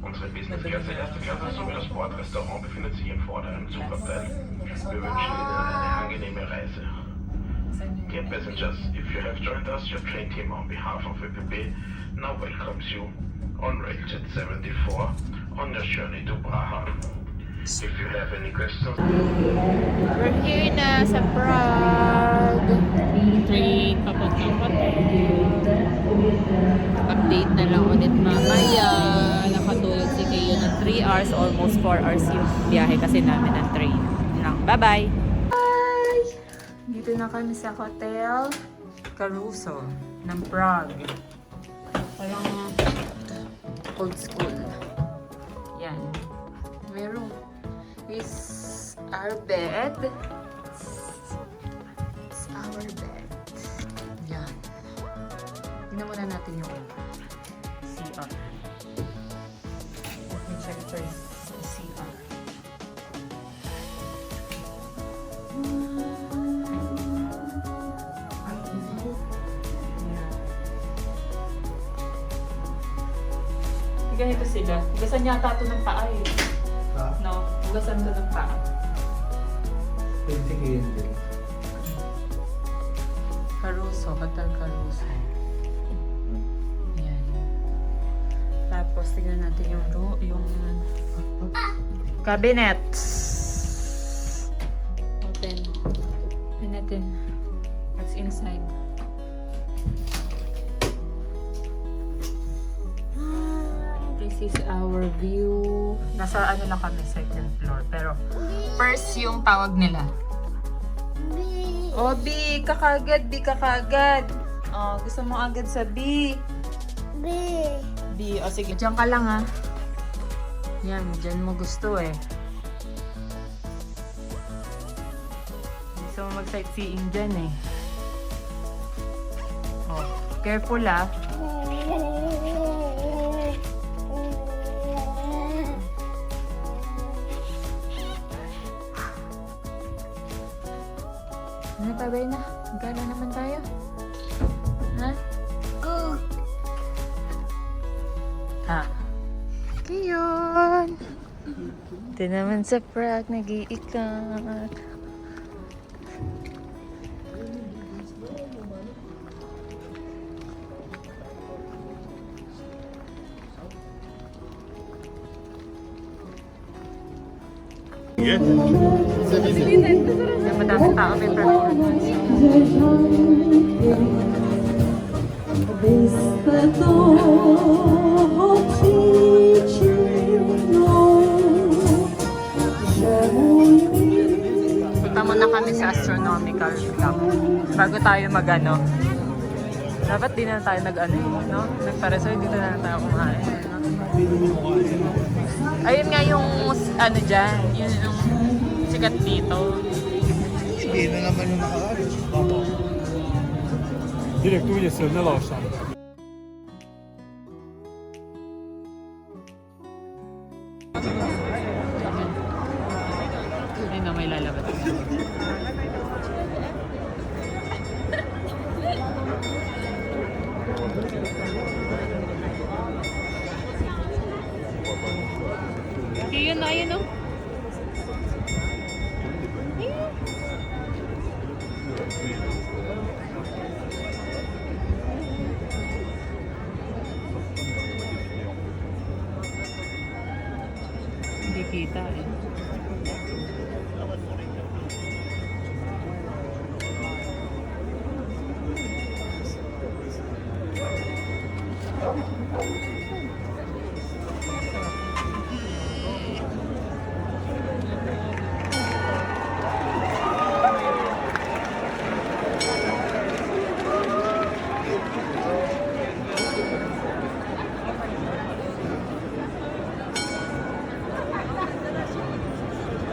Unsere Business-Klasse erste Klasse sowie das Bordrestaurant befindet sich im vorderen Zugabteil. Wir wünschen Ihnen eine angenehme Reise. Dear passengers, if you have joined us, your train team on behalf of ÖBB now welcomes you on Railjet 74 on your journey to Praha. If you have any questions... We're here na sa Prague. Train papuntang hotel. Update na lang ulit mamaya. Nakatulog si Kayo ng 3 hours, almost 4 hours yung biyahe kasi namin ng train. Bye-bye! Bye! Dito na kami sa Hotel Caruso ng Prague. Parang old school. Yan. May room. Is our bed. It's our bed. Yan. Tingnan muna natin yung CR. Let me check first the CR. Ganito sila. Hugasan yata ito ng paa eh. Ha? No? Hugasan ito ng paa. Tingin din. Caruso. Hotel Caruso. Ayan. Tapos tignan natin yung cabinet. Open. Open natin. What's inside? This is our view. Nasa ano lang kami, second floor. Pero first yung tawag nila. Oh, B, kakagad, B, kakagad. Oh, gusto mo agad sa B. B. B, o sige, dyan ka lang ha. Yan, dyan mo gusto eh. Gusto mo mag-sightseeing dyan eh. Oh, careful ah. Ano, tabay na? Gala naman tayo. Ha? Ha? Kiyon! Ito naman sa Prague, nag-iikat. Yung madaming tao, may performance. Punta muna kami sa astronomical clock bago tayo mag-ano. Dapat di na tayo nag-ano, no? Nagparesoy, dito na tayo kumain. No? Ayun nga yung ano dyan, yun yung sikat dito. Hindi na naman yung nakaalis. Direkt úgy ne lassan. Ayun na, may lalabas. Ayun na, ayun o. Hindi kita eh.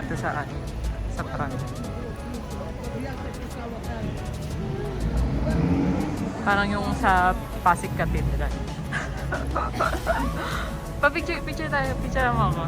Ito saan? Sa Prague. Parang yung sa Pasig Cathedral. Pa-picture tayo. Picture mo ako.